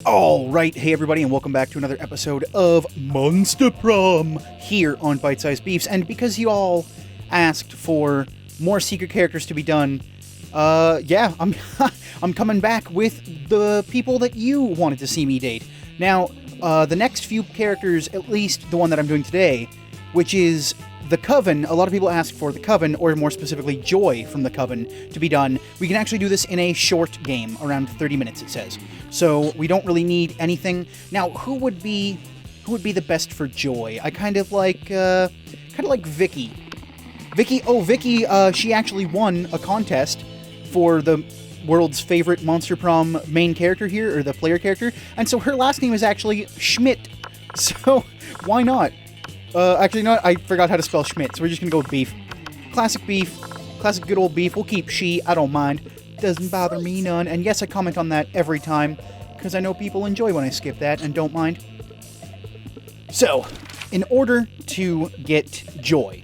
Alright, hey everybody, and welcome back to another episode of Monster Prom here on Bite Size Beefs. And because you all asked for more secret characters to be done, I'm I'm coming back with the people that you wanted to see me date. Now, the next few characters, at least the one that I'm doing today, which is the Coven. A lot of people ask for the Coven, or more specifically Joy from the Coven, to be done. We can actually do this in a short game, around 30 minutes it says. So we don't really need anything. Now, who would be the best for Joy? I kind of like Vicky. Vicky, she actually won a contest for the world's favorite Monster Prom main character here, or the player character, and so her last name is actually Schmidt. So why not? Actually, no, I forgot how to spell Schmidt, so we're just gonna go with beef. Classic beef. Classic good old beef. We'll keep she. I don't mind. Doesn't bother me none. And yes, I comment on that every time, because I know people enjoy when I skip that and don't mind. So, in order to get Joy,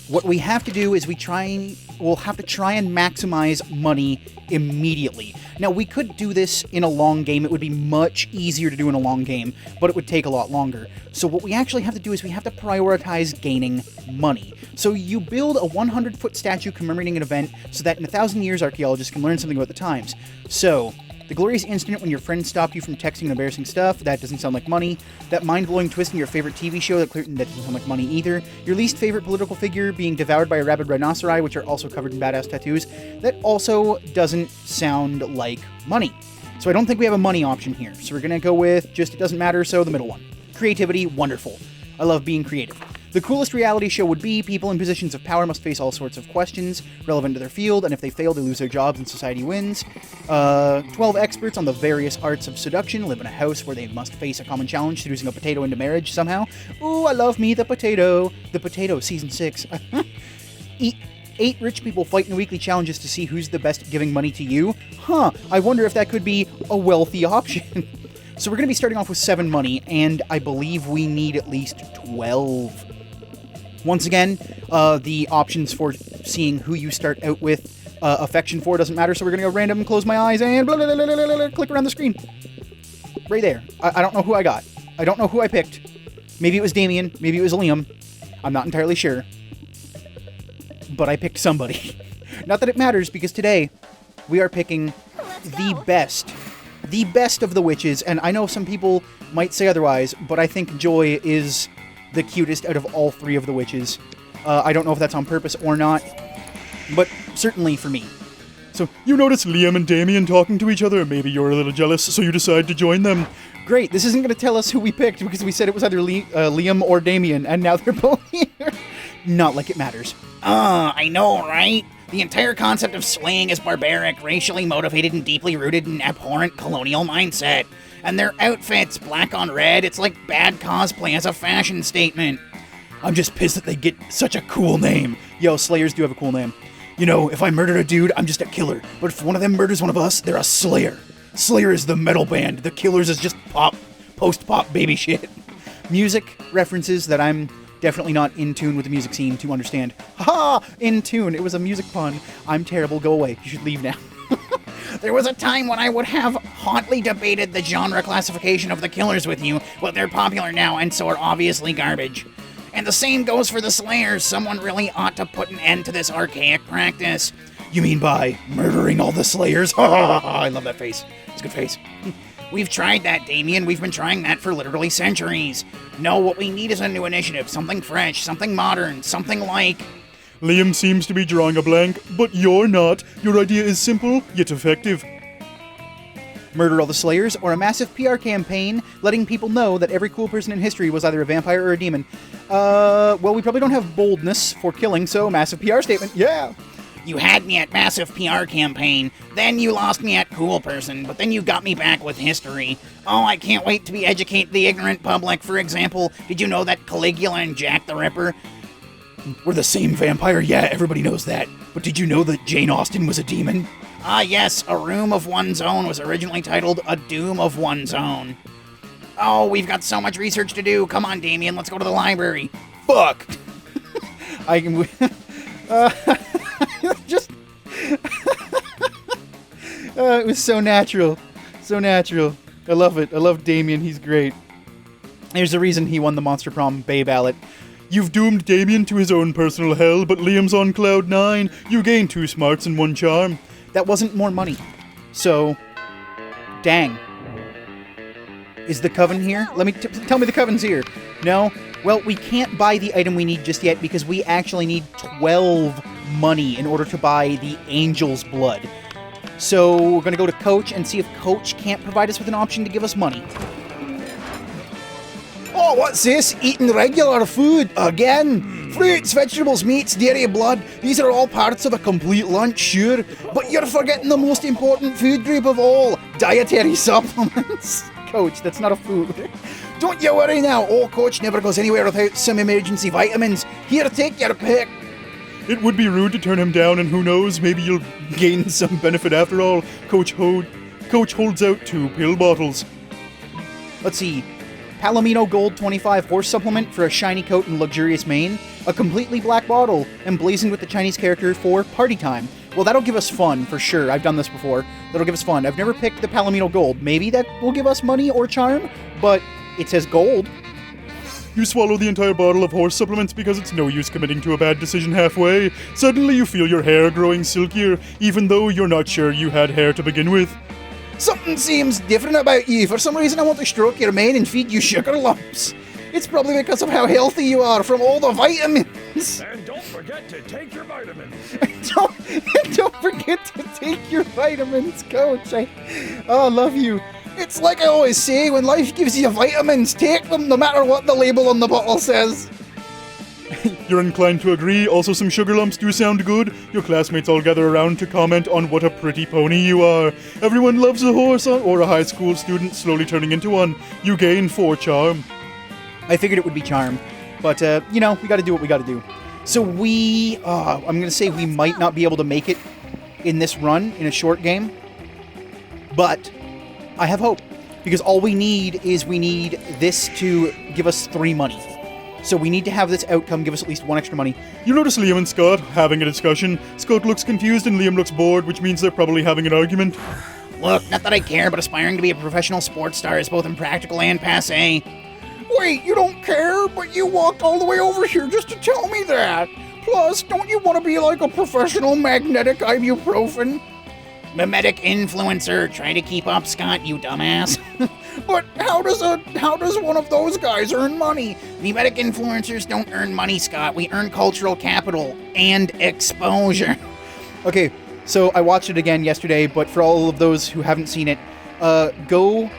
what we have to do is we'll have to try and maximize money immediately. Now, we could do this in a long game. It would be much easier to do in a long game, but it would take a lot longer. So what we actually have to do is we have to prioritize gaining money. So you build a 100-foot statue commemorating an event so that in 1,000 years archaeologists can learn something about the times. So, the glorious incident when your friend stopped you from texting embarrassing stuff, that doesn't sound like money. That mind-blowing twist in your favorite TV show, that doesn't sound like money either. Your least favorite political figure being devoured by a rabid rhinoceri, which are also covered in badass tattoos, that also doesn't sound like money. So I don't think we have a money option here. So we're gonna go with just it doesn't matter, so the middle one. Creativity, wonderful. I love being creative. The coolest reality show would be people in positions of power must face all sorts of questions relevant to their field, and if they fail, they lose their jobs and society wins. 12 experts on the various arts of seduction live in a house where they must face a common challenge, seducing a potato into marriage somehow. Ooh, I love me the potato. The Potato, Season 6. 8 rich people fight in weekly challenges to see who's the best at giving money to you. I wonder if that could be a wealthy option. So we're going to be starting off with 7 money, and I believe we need at least 12. Once again, the options for seeing who you start out with affection for doesn't matter, so we're going to go random and close my eyes and click around the screen. Right there. I don't know who I got. I don't know who I picked. Maybe it was Damien. Maybe it was Liam. I'm not entirely sure. But I picked somebody. Not that it matters, because today we are picking the best of the witches, and I know some people might say otherwise, but I think Joy is the cutest out of all 3 of the witches. I don't know if that's on purpose or not, but certainly for me. So, you notice Liam and Damien talking to each other, maybe you're a little jealous, so you decide to join them. Great, this isn't going to tell us who we picked, because we said it was either Liam or Damien, and now they're both here. Not like it matters. I know, right? The entire concept of slaying is barbaric, racially motivated, and deeply rooted in abhorrent colonial mindset. And their outfits, black on red, it's like bad cosplay as a fashion statement. I'm just pissed that they get such a cool name. Yo, Slayers do have a cool name. You know, if I murdered a dude, I'm just a killer. But if one of them murders one of us, they're a Slayer. Slayer is the metal band. The Killers is just pop, post-pop baby shit. Music references that I'm definitely not in tune with the music scene to understand. Ha! In tune. It was a music pun. I'm terrible. Go away. You should leave now. There was a time when I would have hotly debated the genre classification of the Killers with you, but they're popular now and so are obviously garbage. And the same goes for the Slayers. Someone really ought to put an end to this archaic practice. You mean by murdering all the Slayers? Ha ha ha! I love that face. It's a good face. We've tried that, Damien. We've been trying that for literally centuries. No, what we need is a new initiative. Something fresh, something modern, something like... Liam seems to be drawing a blank, but you're not. Your idea is simple, yet effective. Murder all the Slayers, or a massive PR campaign letting people know that every cool person in history was either a vampire or a demon. Well, we probably don't have boldness for killing, so massive PR statement, yeah! You had me at massive PR campaign, then you lost me at cool person, but then you got me back with history. Oh, I can't wait to educate the ignorant public. For example, did you know that Caligula and Jack the Ripper were the same vampire? Yeah, everybody knows that. But did you know that Jane Austen was a demon? Ah, yes, A Room of One's Own was originally titled A Doom of One's Own. Oh, we've got so much research to do. Come on, Damien, let's go to the library. Fuck! I can... just... it was so natural. So natural. I love it. I love Damien. He's great. There's the reason he won the Monster Prom Bay ballot. You've doomed Damien to his own personal hell, but Liam's on cloud 9. You gain 2 smarts and 1 charm. That wasn't more money. So, dang. Is the coven here? Let me tell me the coven's here. No? Well, we can't buy the item we need just yet because we actually need 12 money in order to buy the Angel's Blood. So we're going to go to Coach and see if Coach can't provide us with an option to give us money. Oh, what's this? Eating regular food again? Fruits, vegetables, meats, dairy, blood. These are all parts of a complete lunch, sure. But you're forgetting the most important food group of all. Dietary supplements. Coach, that's not a food. Don't you worry now. Old Coach never goes anywhere without some emergency vitamins. Here, take your pick. It would be rude to turn him down, and who knows, maybe you'll gain some benefit after all. Coach holds out 2 pill bottles. Let's see. Palomino Gold 25 horse supplement for a shiny coat and luxurious mane, a completely black bottle, emblazoned with the Chinese character for party time. Well, that'll give us fun, for sure. I've done this before. That'll give us fun. I've never picked the Palomino Gold. Maybe that will give us money or charm, but it says gold. You swallow the entire bottle of horse supplements because it's no use committing to a bad decision halfway. Suddenly you feel your hair growing silkier, even though you're not sure you had hair to begin with. Something seems different about you. For some reason I want to stroke your mane and feed you sugar lumps. It's probably because of how healthy you are from all the vitamins. And don't forget to take your vitamins. Don't forget to take your vitamins, Coach. I love you. It's like I always say, when life gives you vitamins, take them no matter what the label on the bottle says. You're inclined to agree. Also, some sugar lumps do sound good. Your classmates all gather around to comment on what a pretty pony you are. Everyone loves a horse or a high school student slowly turning into one. You gain 4 charm. I figured it would be charm, but, we gotta do what we gotta do. So I'm gonna say we might not be able to make it in this run, in a short game, but I have hope, because all we need this to give us 3 money. So we need to have this outcome give us at least 1 extra money. You notice Liam and Scott having a discussion. Scott looks confused and Liam looks bored, which means they're probably having an argument. Look, not that I care, but aspiring to be a professional sports star is both impractical and passé. Wait, you don't care? But you walked all the way over here just to tell me that. Plus, don't you want to be like a professional magnetic ibuprofen? Mimetic influencer. Try to keep up, Scott, you dumbass. But how does one of those guys earn money? Mimetic influencers don't earn money, Scott. We earn cultural capital and exposure. Okay, so I watched it again yesterday, but for all of those who haven't seen it, go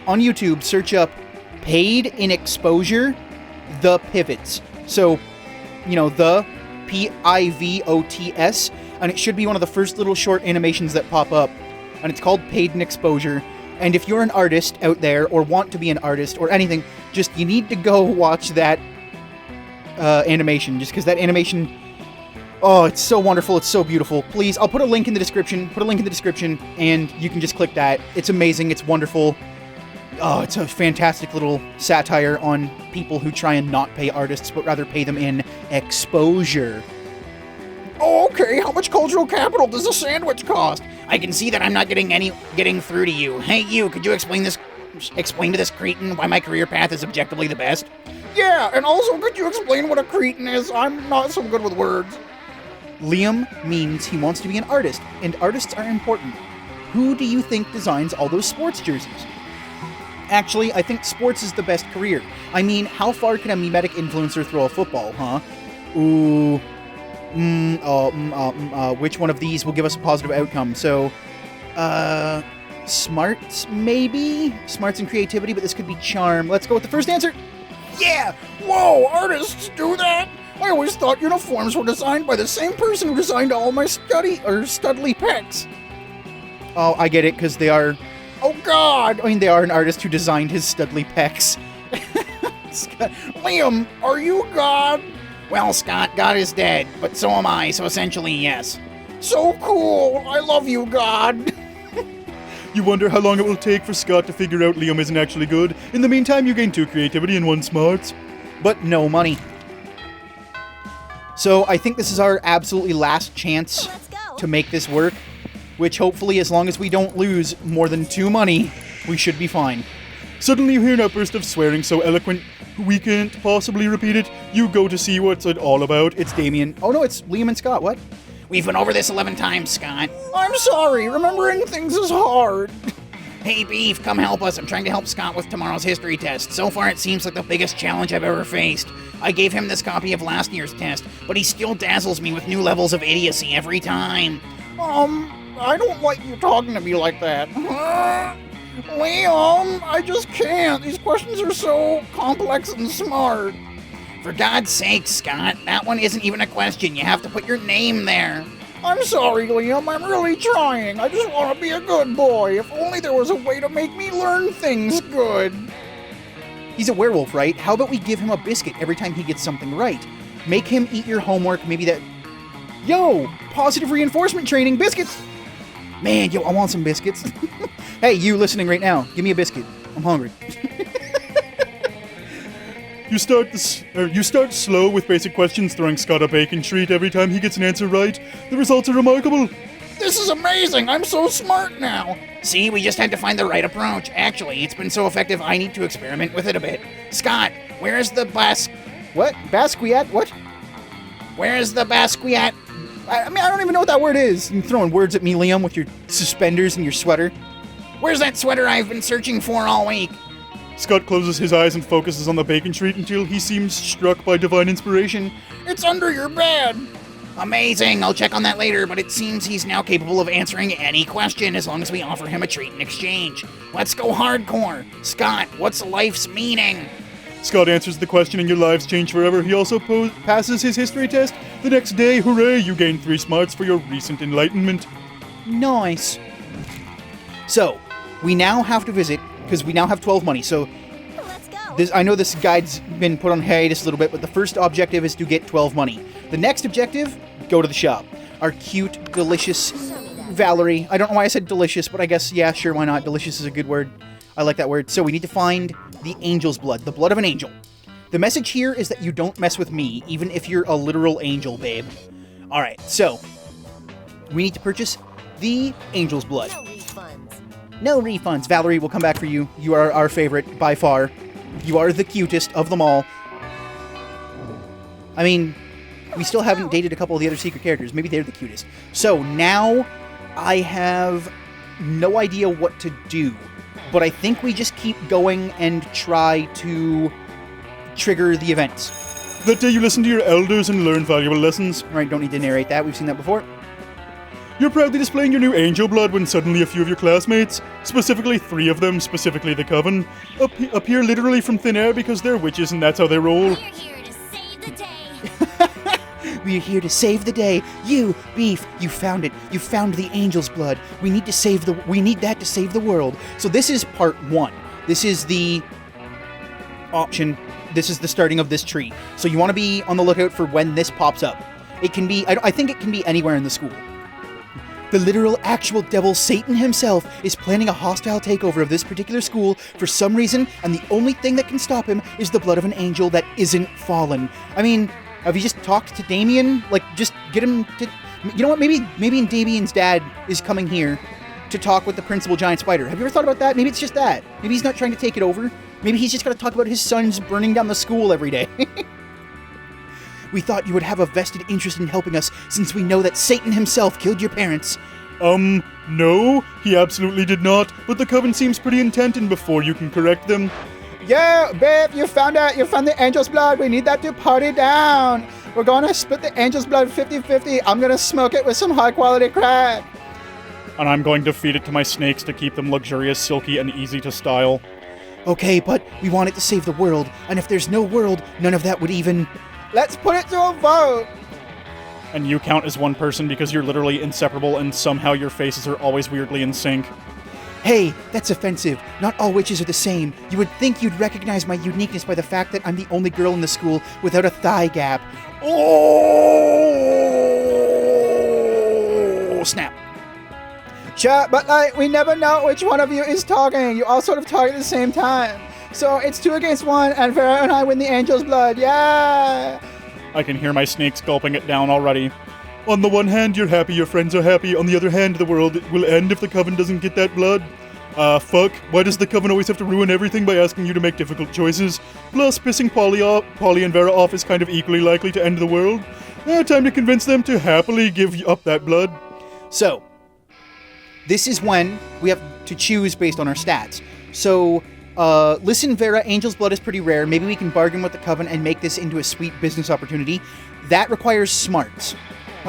on YouTube, search up Paid in Exposure, The Pivots. So, the PIVOTS, and it should be one of the first little short animations that pop up, and it's called Paid in Exposure. And if you're an artist out there, or want to be an artist, or anything, you need to go watch that animation, just because that animation, oh, it's so wonderful, it's so beautiful. Please, I'll put a link in the description, and you can just click that. It's amazing, it's wonderful. Oh, it's a fantastic little satire on people who try and not pay artists, but rather pay them in exposure. Oh, okay. How much cultural capital does a sandwich cost? I can see that I'm not getting through to you. Hey, you, could you explain to this cretin why my career path is objectively the best? Yeah, and also could you explain what a cretin is? I'm not so good with words. Liam means he wants to be an artist, and artists are important. Who do you think designs all those sports jerseys? Actually, I think sports is the best career. I mean, how far can a mimetic influencer throw a football, huh? Ooh. Which one of these will give us a positive outcome? So, smarts, maybe? Smarts and creativity, but this could be charm. Let's go with the first answer. Yeah! Whoa, artists do that? I always thought uniforms were designed by the same person who designed all my studly pecs. Oh, I get it, because they are... Oh, God! I mean, they are an artist who designed his studly pecs. Liam, are you God? Well, Scott, God is dead, but so am I, so essentially, yes. So cool! I love you, God! You wonder how long it will take for Scott to figure out Liam isn't actually good. In the meantime, you gain 2 creativity and 1 smarts. But no money. So I think this is our absolutely last chance to make this work, which hopefully, as long as we don't lose more than 2 money, We should be fine. Suddenly you hear an outburst of swearing so eloquent we can't possibly repeat it. You go to see what's it all about. It's Damien. Oh no, it's Liam and Scott. What? We've been over this 11 times, Scott. I'm sorry, remembering things is hard. Hey, Beef, come help us. I'm trying to help Scott with tomorrow's history test. So far, it seems like the biggest challenge I've ever faced. I gave him this copy of last year's test, but he still dazzles me with new levels of idiocy every time. I don't like you talking to me like that. Liam, I just can't. These questions are so complex and smart. For God's sake, Scott, that one isn't even a question. You have to put your name there. I'm sorry, Liam. I'm really trying. I just want to be a good boy. If only there was a way to make me learn things good. He's a werewolf, right? How about we give him a biscuit every time he gets something right? Make him eat your homework, maybe that... Yo! Positive reinforcement training, biscuits! Man, yo, I want some biscuits. Hey, you listening right now, give me a biscuit. I'm hungry. You start slow with basic questions, throwing Scott a bacon treat every time he gets an answer right. The results are remarkable. This is amazing. I'm so smart now. See, we just had to find the right approach. Actually, it's been so effective, I need to experiment with it a bit. Scott, where is the What? Basquiat? What? Where is the Basquiat? I don't even know what that word is. You're throwing words at me, Liam, with your suspenders and your sweater. Where's that sweater I've been searching for all week? Scott closes his eyes and focuses on the bacon treat until he seems struck by divine inspiration. It's under your bed. Amazing, I'll check on that later, but it seems he's now capable of answering any question as long as we offer him a treat in exchange. Let's go hardcore. Scott, what's life's meaning? Scott answers the question and your lives change forever. He also passes his history test. The next day, hooray, you gain 3 smarts for your recent enlightenment. Nice. So, we now have to visit, because we now have 12 money, so... Let's go. I know this guide's been put on hiatus a little bit, but the first objective is to get 12 money. The next objective, go to the shop. Our cute, delicious Valerie. I don't know why I said delicious, but I guess, yeah, sure, why not? Delicious is a good word. I like that word. So we need to find the angel's blood, the blood of an angel. The message here is that you don't mess with me, even if you're a literal angel, babe. Alright, so we need to purchase the angel's blood. No refunds. No refunds. Valerie, we'll come back for you. You are our favorite, by far. You are the cutest of them all. I mean, we still haven't dated a couple of the other secret characters. Maybe they're the cutest. So now I have no idea what to do. But I think we just keep going and try to trigger the events. That day you listen to your elders and learn valuable lessons. Right, don't need to narrate that. We've seen that before. You're proudly displaying your new angel blood when suddenly a few of your classmates, specifically 3 of them, specifically the Coven, appear literally from thin air because they're witches and that's how they roll. We're here to save the day. We're here to save the day. You, Beef, you found it. You found the angel's blood. We need that to save the world. So this is part 1. This is the option. This is the starting of this tree. So you want to be on the lookout for when this pops up. It can be, I think it can be anywhere in the school. The literal actual devil, Satan himself, is planning a hostile takeover of this particular school for some reason, and the only thing that can stop him is the blood of an angel that isn't fallen. I mean, have you just talked to Damien? Like, just get him to... You know what, maybe Damien's dad is coming here to talk with the principal giant spider. Have you ever thought about that? Maybe it's just that. Maybe he's not trying to take it over. Maybe he's just got to talk about his sons burning down the school every day. We thought you would have a vested interest in helping us, since we know that Satan himself killed your parents. No, he absolutely did not, but the Coven seems pretty intent and before you can correct them. Yeah, babe, you found the angel's blood. We need that to party down. We're gonna split the angel's blood 50-50. I'm gonna smoke it with some high quality crack. And I'm going to feed it to my snakes to keep them luxurious, silky, and easy to style. Okay, but we want it to save the world, and if there's no world, none of that would even... Let's put it to a vote. And you count as one person because you're literally inseparable and somehow your faces are always weirdly in sync. Hey, that's offensive. Not all witches are the same. You would think you'd recognize my uniqueness by the fact that I'm the only girl in the school without a thigh gap. Oh, snap. Sure, but like, we never know which one of you is talking. You all sort of talk at the same time. So it's 2 against 1, and Vera and I win the angel's blood. Yeah! I can hear my snakes gulping it down already. On the one hand, you're happy your friends are happy. On the other hand, the world will end if the Coven doesn't get that blood. Fuck. Why does the Coven always have to ruin everything by asking you to make difficult choices? Plus, pissing Polly and Vera off is kind of equally likely to end the world. Time to convince them to happily give up that blood. So, this is when we have to choose based on our stats. So, listen, Vera, Angel's Blood is pretty rare. Maybe we can bargain with the Coven and make this into a sweet business opportunity. That requires smarts.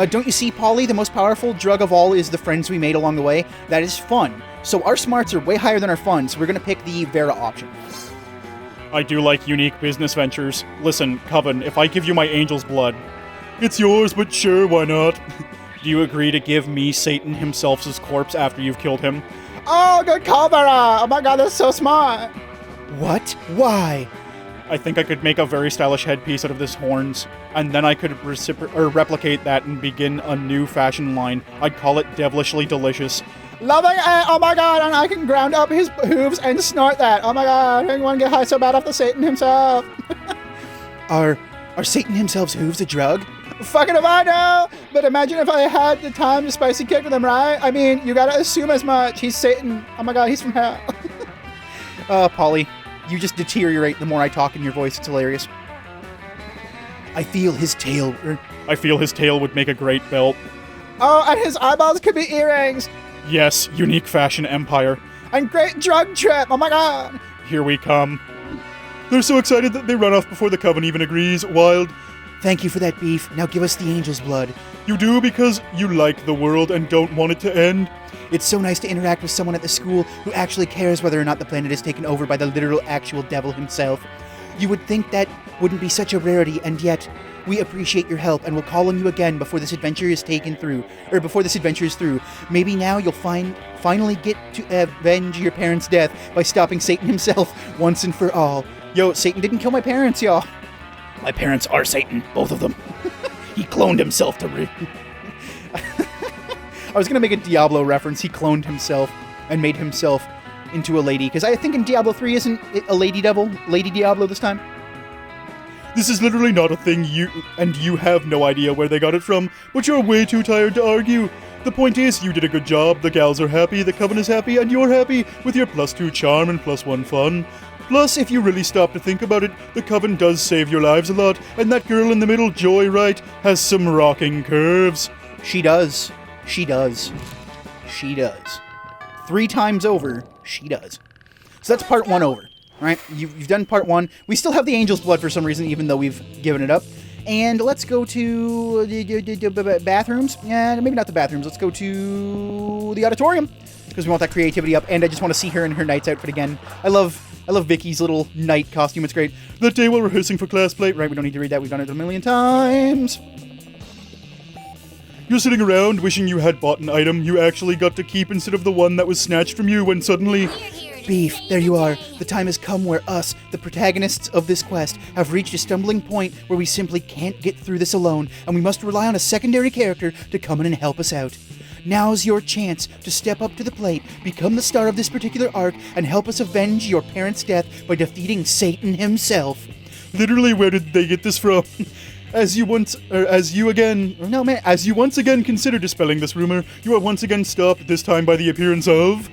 Don't you see, Polly? The most powerful drug of all is the friends we made along the way. That is fun. So our smarts are way higher than our fun, so we're going to pick the Vera option. I do like unique business ventures. Listen, Coven, if I give you my Angel's Blood, it's yours, but sure, why not? Do you agree to give me Satan himself's corpse after you've killed him? Oh, good call, Vera. Oh my god, that's so smart. What? Why? I think I could make a very stylish headpiece out of this horns, and then I could replicate that and begin a new fashion line. I'd call it Devilishly Delicious. Loving it. Oh my god, and I can ground up his hooves and snort that. Oh my god, I want to get high so bad off the Satan himself. Are Satan himself's hooves a drug? Fucking if I know! But imagine if I had the time to spicy kick with him, right? I mean, you gotta assume as much. He's Satan. Oh my god, he's from hell. Polly, you just deteriorate the more I talk in your voice. It's hilarious. I feel his tail would make a great belt. Oh, and his eyeballs could be earrings. Yes, unique fashion empire. And great drug trip. Oh my god. Here we come. They're so excited that they run off before the Coven even agrees. Wild. Thank you for that, Beef. Now give us the Angel's Blood. You do because you like the world and don't want it to end. It's so nice to interact with someone at the school who actually cares whether or not the planet is taken over by the literal actual devil himself. You would think that wouldn't be such a rarity, and yet we appreciate your help and will call on you again before this adventure is through. Maybe now you'll finally get to avenge your parents' death by stopping Satan himself once and for all. Yo, Satan didn't kill my parents, y'all. My parents are Satan, both of them. He cloned himself to I was going to make a Diablo reference. He cloned himself and made himself into a lady. Because I think in Diablo 3, isn't it a lady devil? Lady Diablo this time? This is literally not a thing you have no idea where they got it from, but you're way too tired to argue. The point is, you did a good job, the gals are happy, the Coven is happy, and you're happy with your +2 charm and +1 fun. Plus, if you really stop to think about it, the Coven does save your lives a lot, and that girl in the middle, Joy Wright, has some rocking curves. She does. 3 times over, she does. So that's part 1 over, right? You've done part 1. We still have the Angel's Blood for some reason, even though we've given it up. And let's go to the bathrooms. Yeah, maybe not the bathrooms. Let's go to the auditorium, because we want that creativity up, and I just want to see her in her knight's outfit again. I love Vicky's little knight costume. It's great. That day while rehearsing for class play, Right, we don't need to read that. We've done it a million times. You're sitting around wishing you had bought an item you actually got to keep instead of the one that was snatched from you when suddenly... Beef, there you are. The time has come where us, the protagonists of this quest, have reached a stumbling point where we simply can't get through this alone, and we must rely on a secondary character to come in and help us out. Now's your chance to step up to the plate, become the star of this particular arc, and help us avenge your parents' death by defeating Satan himself. Literally, where did they get this from? As you once again consider dispelling this rumor, you are once again stopped, this time by the appearance of...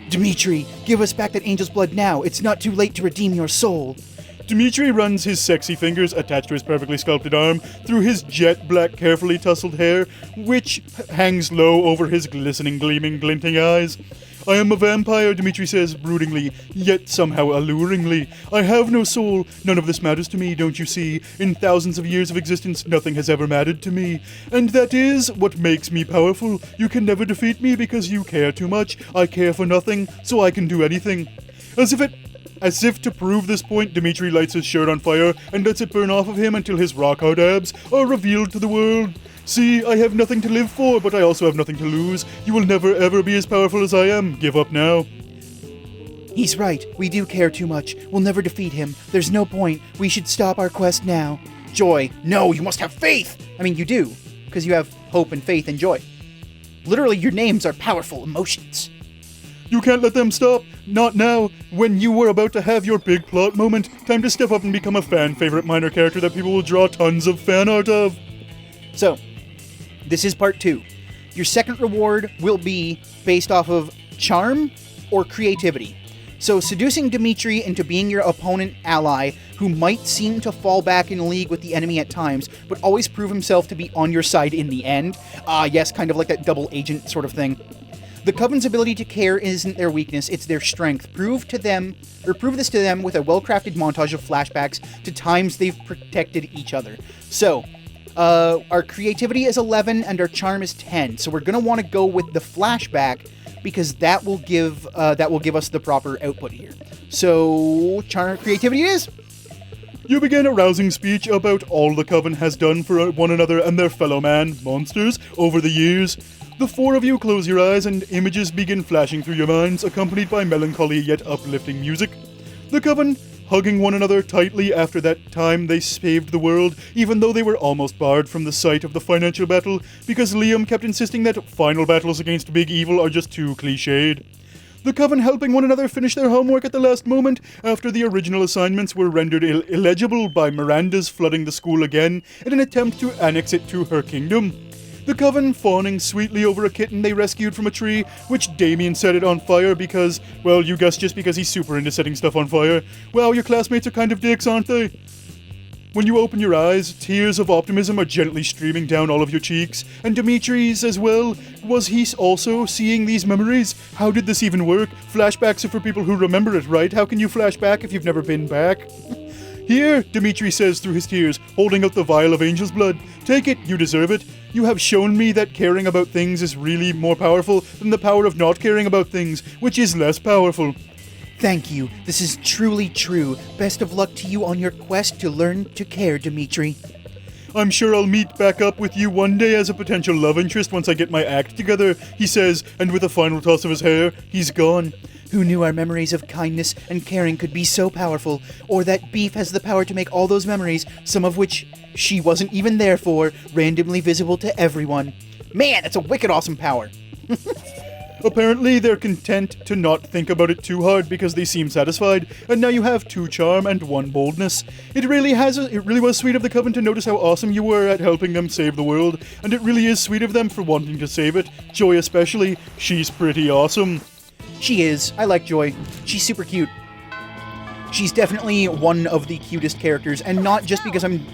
Dimitri, give us back that Angel's Blood now. It's not too late to redeem your soul. Dimitri runs his sexy fingers, attached to his perfectly sculpted arm, through his jet black, carefully tousled hair, which hangs low over his glistening, gleaming, glinting eyes. I am a vampire, Dimitri says broodingly, yet somehow alluringly. I have no soul. None of this matters to me, don't you see? In thousands of years of existence, nothing has ever mattered to me. And that is what makes me powerful. You can never defeat me because you care too much. I care for nothing, so I can do anything. As if to prove this point, Dimitri lights his shirt on fire and lets it burn off of him until his rock-hard abs are revealed to the world. See, I have nothing to live for, but I also have nothing to lose. You will never ever be as powerful as I am. Give up now. He's right. We do care too much. We'll never defeat him. There's no point. We should stop our quest now. Joy. No, you must have faith. I mean, you do, because you have hope and faith and joy. Literally, your names are powerful emotions. You can't let them stop. Not now. When you were about to have your big plot moment, time to step up and become a fan-favorite minor character that people will draw tons of fan art of. So, this is part 2. Your second reward will be based off of charm or creativity. So seducing Dimitri into being your opponent ally, who might seem to fall back in league with the enemy at times, but always prove himself to be on your side in the end. Yes, kind of like that double agent sort of thing. The Coven's ability to care isn't their weakness, it's their strength. Prove this to them with a well-crafted montage of flashbacks to times they've protected each other. So, our creativity is 11 and our charm is 10. So we're going to want to go with the flashback because that will give us the proper output here. So, creativity it is. You begin a rousing speech about all the Coven has done for one another and their fellow man, monsters, over the years. The four of you close your eyes and images begin flashing through your minds, accompanied by melancholy yet uplifting music. The Coven, hugging one another tightly after that time they saved the world, even though they were almost barred from the sight of the financial battle, because Liam kept insisting that final battles against big evil are just too cliched. The Coven helping one another finish their homework at the last moment after the original assignments were rendered illegible by Miranda's flooding the school again in an attempt to annex it to her kingdom. The Coven fawning sweetly over a kitten they rescued from a tree, which Damien set it on fire because, well, you guessed, just because he's super into setting stuff on fire. Wow, your classmates are kind of dicks, aren't they? When you open your eyes, tears of optimism are gently streaming down all of your cheeks, and Dimitri's as well. Was he also seeing these memories? How did this even work? Flashbacks are for people who remember it, right? How can you flash back if you've never been back? Here, Dimitri says through his tears, holding out the vial of angel's blood. Take it, you deserve it. You have shown me that caring about things is really more powerful than the power of not caring about things, which is less powerful. Thank you. This is truly true. Best of luck to you on your quest to learn to care, Dimitri. I'm sure I'll meet back up with you one day as a potential love interest once I get my act together, he says, and with a final toss of his hair, he's gone. Who knew our memories of kindness and caring could be so powerful, or that Beef has the power to make all those memories, some of which she wasn't even there for, randomly visible to everyone. Man, that's a wicked awesome power. Apparently, they're content to not think about it too hard because they seem satisfied, and now you have 2 charm and 1 boldness. It really was sweet of the Coven to notice how awesome you were at helping them save the world, and it really is sweet of them for wanting to save it. Joy especially, she's pretty awesome. She is. I like Joy. She's super cute. She's definitely one of the cutest characters, and not just because I'm,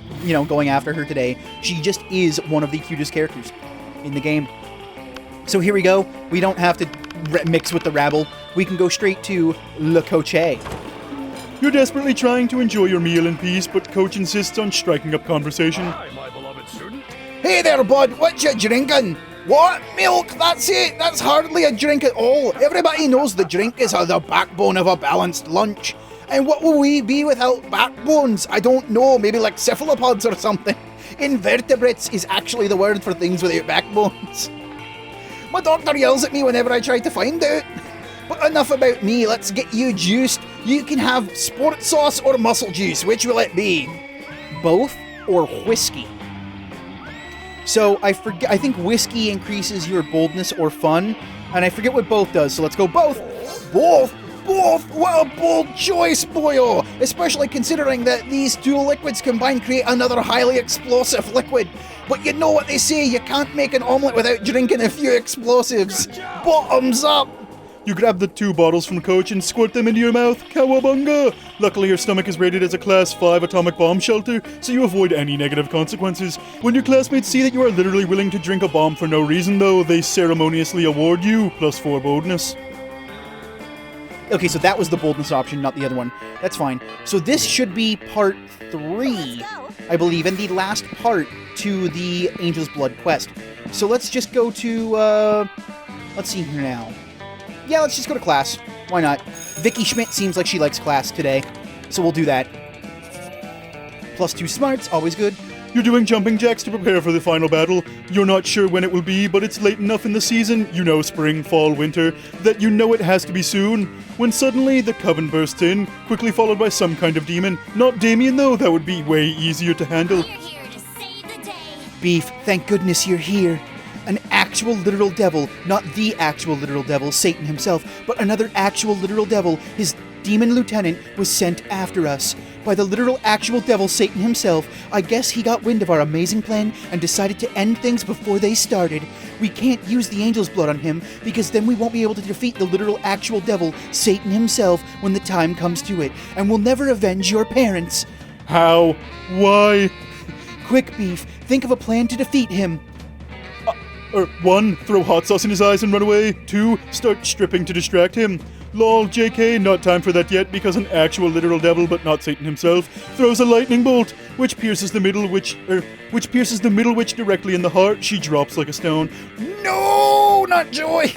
going after her today. She just is one of the cutest characters in the game. So here we go. We don't have to mix with the rabble. We can go straight to Le Coche. You're desperately trying to enjoy your meal in peace, but Coach insists on striking up conversation. Hi, my beloved student. Hey there, bud, what you drinking? What? Milk? That's it? That's hardly a drink at all. Everybody knows the drink is the backbone of a balanced lunch. And what will we be without backbones? I don't know, maybe like cephalopods or something. Invertebrates is actually the word for things without backbones. My doctor yells at me whenever I try to find out. But enough about me, let's get you juiced. You can have sport sauce or muscle juice, which will it be? Both or whiskey? So I think whiskey increases your boldness or fun, and I forget what both does, so let's go both. Both? What a bold choice, boyo! Especially considering that these 2 liquids combined create another highly explosive liquid. But you know what they say, you can't make an omelette without drinking a few explosives. Bottoms up! You grab the 2 bottles from Coach and squirt them into your mouth. Cowabunga! Luckily, your stomach is rated as a Class 5 atomic bomb shelter, so you avoid any negative consequences. When your classmates see that you are literally willing to drink a bomb for no reason, though, they ceremoniously award you +4 boldness. Okay, so that was the boldness option, not the other one. That's fine. So this should be part 3, I believe, and the last part to the Angel's Blood quest. So let's just go to, let's see here now. Yeah, let's just go to class. Why not? Vicky Schmidt seems like she likes class today, so we'll do that. +2 smarts, always good. You're doing jumping jacks to prepare for the final battle. You're not sure when it will be, but it's late enough in the season, spring, fall, winter, that it has to be soon. When suddenly the Coven bursts in, quickly followed by some kind of demon. Not Damien though, that would be way easier to handle. We're here to save the day. Beef, thank goodness you're here. An actual literal devil, not the actual literal devil, Satan himself, but another actual literal devil, his demon lieutenant, was sent after us. By the literal actual devil, Satan himself. I guess he got wind of our amazing plan and decided to end things before they started. We can't use the angel's blood on him because then we won't be able to defeat the literal actual devil, Satan himself, when the time comes to it. And we'll never avenge your parents. How? Why? Quick, Beef. Think of a plan to defeat him. 1. Throw hot sauce in his eyes and run away. 2. Start stripping to distract him. Lol, JK, not time for that yet because an actual literal devil, but not Satan himself, throws a lightning bolt, which pierces the middle witch directly in the heart. She drops like a stone. No, not Joy.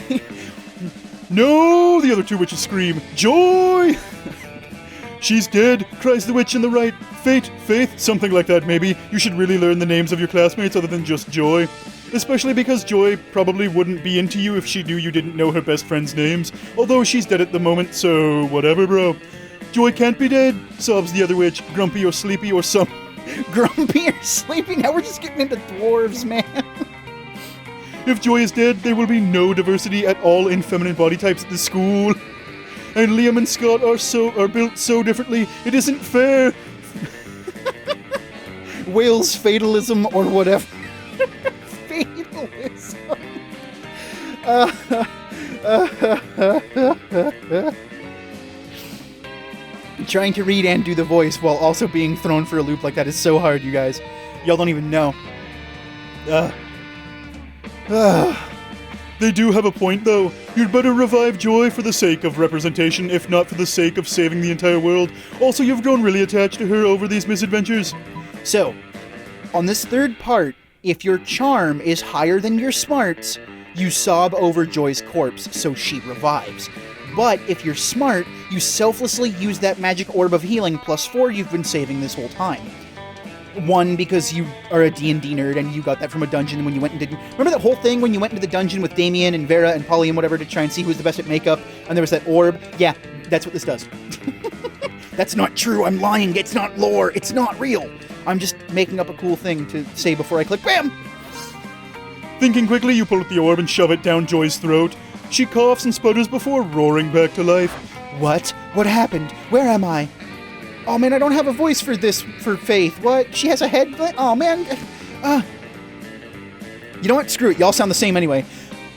No! The other 2 witches scream, Joy! She's dead, cries the witch in the right. Fate, Faith, something like that maybe. You should really learn the names of your classmates other than just Joy. Especially because Joy probably wouldn't be into you if she knew you didn't know her best friends' names. Although she's dead at the moment, so whatever, bro. Joy can't be dead, sobs the other witch, grumpy or sleepy or some... Grumpy or sleepy? Now we're just getting into dwarves, man. If Joy is dead, there will be no diversity at all in feminine body types at the school. And Liam and Scott are built so differently, it isn't fair. Whale's fatalism or whatever. Trying to read and do the voice while also being thrown for a loop like that is so hard, you guys. Y'all don't even know. They do have a point, though. You'd better revive Joy for the sake of representation, if not for the sake of saving the entire world. Also, you've grown really attached to her over these misadventures. So, on this third part, if your charm is higher than your smarts, you sob over Joy's corpse, so she revives. But if you're smart, you selflessly use that magic orb of healing +4 you've been saving this whole time. 1, because you are a D&D nerd and you got that from a dungeon when you went and did... Remember that whole thing when you went into the dungeon with Damien and Vera and Polly and whatever to try and see who was the best at makeup, and there was that orb? Yeah, that's what this does. That's not true, I'm lying, it's not lore, it's not real. I'm just making up a cool thing to say before I click BAM! Thinking quickly, you pull out the orb and shove it down Joy's throat. She coughs and sputters before roaring back to life. What? What happened? Where am I? Oh man, I don't have a voice for this, for Faith. What? She has a head? Oh man. You know what? Screw it. Y'all sound the same anyway.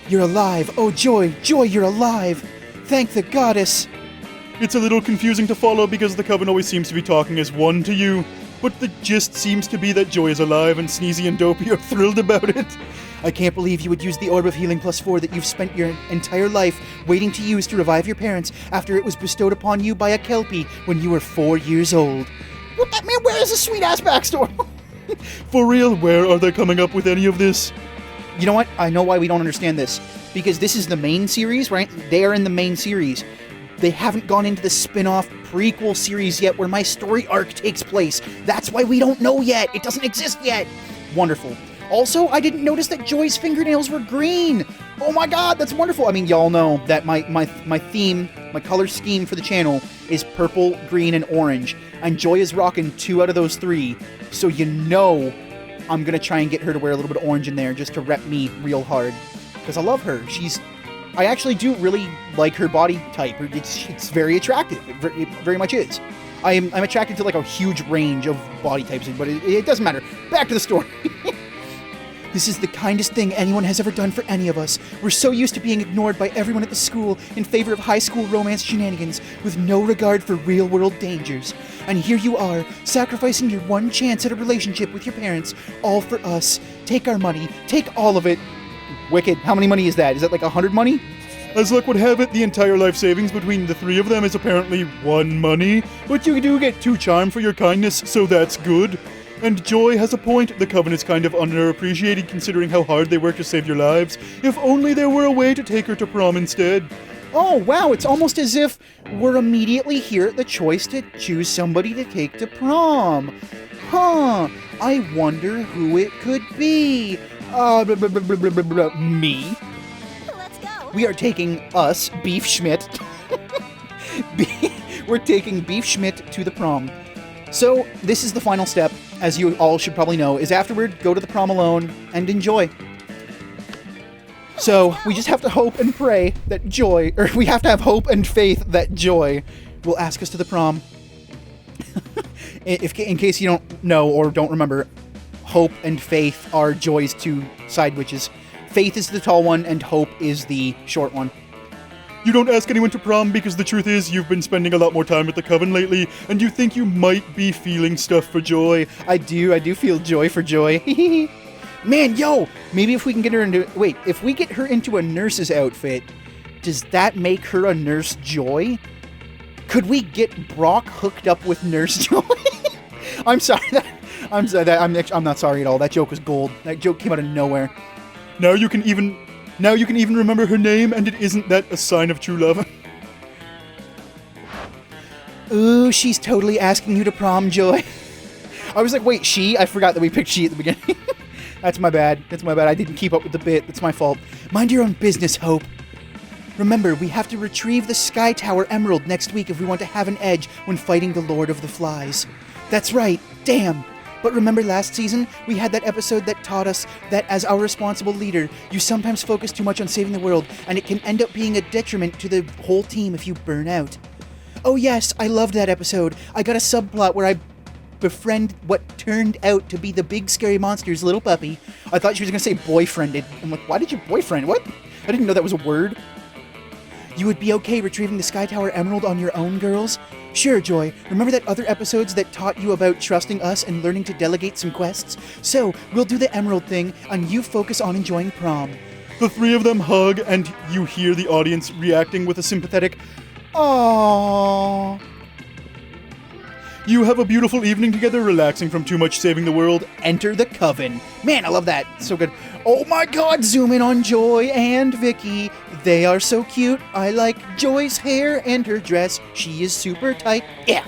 You're alive. Oh, Joy. Joy, you're alive. Thank the goddess. It's a little confusing to follow because the Coven always seems to be talking as one to you. But the gist seems to be that Joy is alive and Sneezy and Dopey are thrilled about it. I can't believe you would use the Orb of Healing +4 that you've spent your entire life waiting to use to revive your parents after it was bestowed upon you by a Kelpie when you were 4 years old. What that man? Where is a sweet-ass backstory? For real, where are they coming up with any of this? You know what? I know why we don't understand this. Because this is the main series, right? They are in the main series. They haven't gone into the spin-off prequel series yet where my story arc takes place. That's why we don't know yet. It doesn't exist yet. Wonderful. Also, I didn't notice that Joy's fingernails were green. Oh my god, that's wonderful. I mean, y'all know that my theme, my color scheme for the channel is purple, green, and orange. And Joy is rocking 2 out of those 3. So you know I'm going to try and get her to wear a little bit of orange in there just to rep me real hard. Because I love her. I actually do really like her body type. It's very attractive. It very much is. I'm attracted to like a huge range of body types, but it doesn't matter. Back to the story. This is the kindest thing anyone has ever done for any of us. We're so used to being ignored by everyone at the school in favor of high school romance shenanigans with no regard for real-world dangers. And here you are, sacrificing your one chance at a relationship with your parents, all for us. Take our money. Take all of it. Wicked. How many money is that? Is that like 100 money? As luck would have it, the entire life savings between the 3 of them is apparently 1 money. But you do get 2 charm for your kindness, so that's good. And Joy has a point. The Coven is kind of underappreciated considering how hard they work to save your lives. If only there were a way to take her to prom instead. Oh, wow, it's almost as if we're immediately here at the choice to choose somebody to take to prom. Huh, I wonder who it could be. Me. Let's go. We are taking us, Beef Schmidt. We're taking Beef Schmidt to the prom. So, this is the final step, as you all should probably know, is afterward, go to the prom alone and enjoy. So, we just have to hope and pray that Joy, or we have to have hope and faith that Joy will ask us to the prom. In case you don't know or don't remember, Hope and Faith are Joy's two side witches. Faith is the tall one, and Hope is the short one. You don't ask anyone to prom because the truth is you've been spending a lot more time at the Coven lately, and you think you might be feeling stuff for Joy. I do feel joy for Joy. Man, yo, maybe if we can get her into... Wait, if we get her into a nurse's outfit, does that make her a Nurse Joy? Could we get Brock hooked up with Nurse Joy? I'm sorry. I'm not sorry at all. That joke was gold. That joke came out of nowhere. Now you can even remember her name, and it isn't that a sign of true love. Ooh, she's totally asking you to prom, Joy. I was like, wait, she? I forgot that we picked she at the beginning. That's my bad. I didn't keep up with the bit. That's my fault. Mind your own business, Hope. Remember, we have to retrieve the Sky Tower Emerald next week if we want to have an edge when fighting the Lord of the Flies. That's right. Damn. But remember last season, we had that episode that taught us that as our responsible leader, you sometimes focus too much on saving the world, and it can end up being a detriment to the whole team if you burn out. Oh yes, I loved that episode. I got a subplot where I befriend what turned out to be the big scary monster's little puppy. I thought she was going to say boyfriended. I'm like, why did you boyfriend? What? I didn't know that was a word. You would be okay retrieving the Sky Tower Emerald on your own, girls? Sure, Joy. Remember that other episodes that taught you about trusting us and learning to delegate some quests? So, we'll do the Emerald thing, and you focus on enjoying prom. The three of them hug, and you hear the audience reacting with a sympathetic, "Aww." You have a beautiful evening together, relaxing from too much saving the world. Enter the Coven. Man, I love that. So good. Oh my god, zoom in on Joy and Vicky. They are so cute. I like Joy's hair and her dress. She is super tight. Yeah.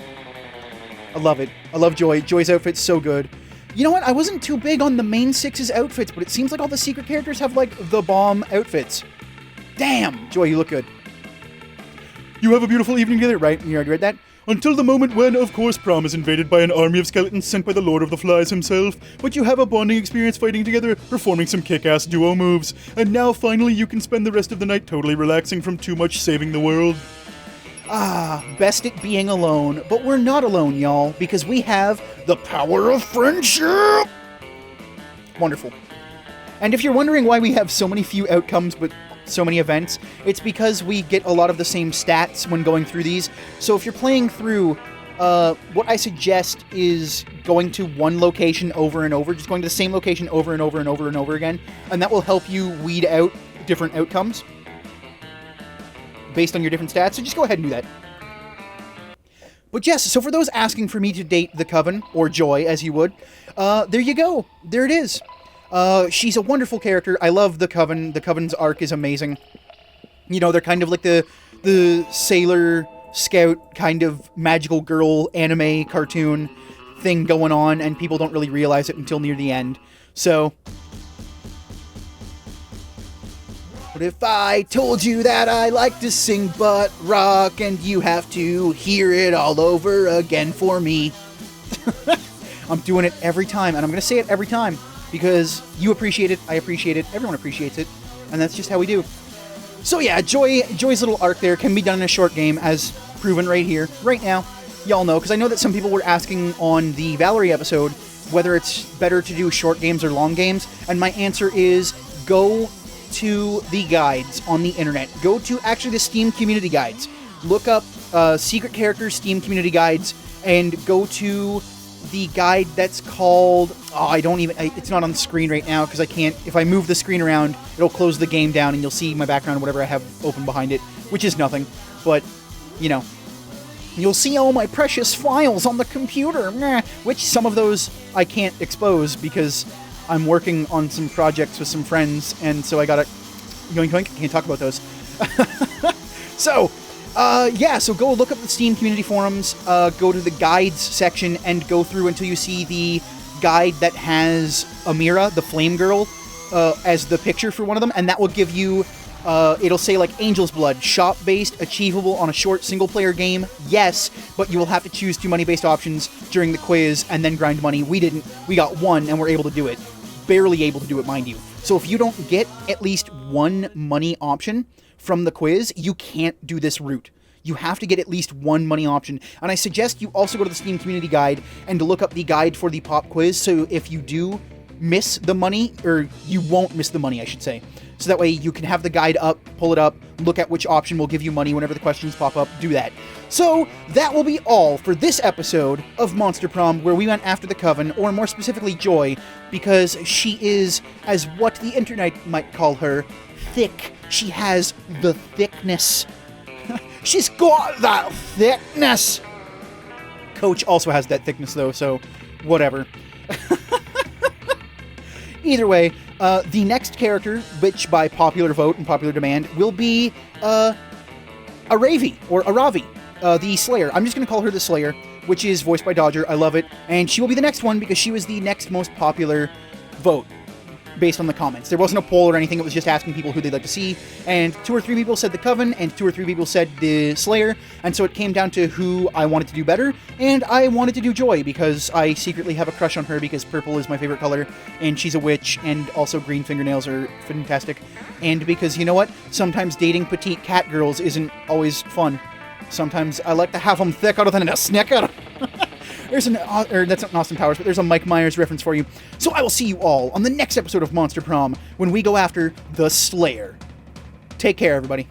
I love it. I love Joy. Joy's outfit's so good. You know what? I wasn't too big on the main six's outfits, but it seems like all the secret characters have, like, the bomb outfits. Damn! Joy, you look good. You have a beautiful evening together, right? You already read that? Until the moment when, of course, Prom is invaded by an army of skeletons sent by the Lord of the Flies himself, but you have a bonding experience fighting together, performing some kick-ass duo moves, and now finally you can spend the rest of the night totally relaxing from too much saving the world. Ah, best it being alone, but we're not alone, y'all, because we have the power of friendship! Wonderful. And if you're wondering why we have so many few outcomes, but so many events, it's because we get a lot of the same stats when going through these. So if you're playing through, what I suggest is going to one location over and over, just going to the same location over and over and over and over again, and that will help you weed out different outcomes based on your different stats, so just go ahead and do that. But yes, so for those asking for me to date the Coven, or Joy, as you would, there you go. There it is. She's a wonderful character. I love the Coven. The Coven's arc is amazing. You know, they're kind of like the Sailor Scout kind of magical girl anime cartoon thing going on, and people don't really realize it until near the end. So, what if I told you that I like to sing butt rock, and you have to hear it all over again for me? I'm doing it every time, and I'm going to say it every time. Because you appreciate it, I appreciate it, everyone appreciates it, and that's just how we do. So yeah, Joy's little arc there can be done in a short game, as proven right here, right now. Y'all know, because I know that some people were asking on the Valerie episode whether it's better to do short games or long games, and my answer is go to the guides on the internet. Go to, actually, the Steam community guides. Look up Secret Characters Steam community guides, and go to the guide that's called... Oh, it's not on the screen right now, because I can't... If I move the screen around, it'll close the game down, and you'll see my background or whatever I have open behind it, which is nothing. But, you know, you'll see all my precious files on the computer, which some of those I can't expose, because I'm working on some projects with some friends, and so I gotta... Yoink, yoink, can't talk about those. So... so go look up the Steam community forums, go to the guides section, and go through until you see the guide that has Amira, the Flame Girl, as the picture for one of them, and that will give you, it'll say, like, Angel's Blood, shop-based, achievable on a short single-player game, yes, but you will have to choose 2 money-based options during the quiz, and then grind money. We didn't. We got 1, and we're able to do it. Barely able to do it, mind you. So if you don't get at least 1 money option from the quiz, you can't do this route. You have to get at least one money option. And I suggest you also go to the Steam Community Guide and look up the guide for the pop quiz, so if you do miss the money, or you won't miss the money, I should say. So that way you can have the guide up, pull it up, look at which option will give you money whenever the questions pop up, do that. So that will be all for this episode of Monster Prom, where we went after the Coven, or more specifically Joy, because she is, as what the internet might call her, thick. She has the thickness. She's got that thickness! Coach also has that thickness though, so whatever. Either way, the next character, which by popular vote and popular demand, will be Aravi, or Aravi, the Slayer. I'm just going to call her the Slayer, which is voiced by Dodger. I love it. And she will be the next one because she was the next most popular vote based on the comments. There wasn't a poll or anything. It was just asking people who they'd like to see. And 2 or 3 people said the Coven, and 2 or 3 people said the Slayer. And so it came down to who I wanted to do better. And I wanted to do Joy because I secretly have a crush on her because purple is my favorite color. And she's a witch. And also green fingernails are fantastic. And because, you know what? Sometimes dating petite cat girls isn't always fun. Sometimes I like to have them thick other than a snicker. There's that's not Austin Powers, but there's a Mike Myers reference for you. So I will see you all on the next episode of Monster Prom when we go after the Slayer. Take care, everybody.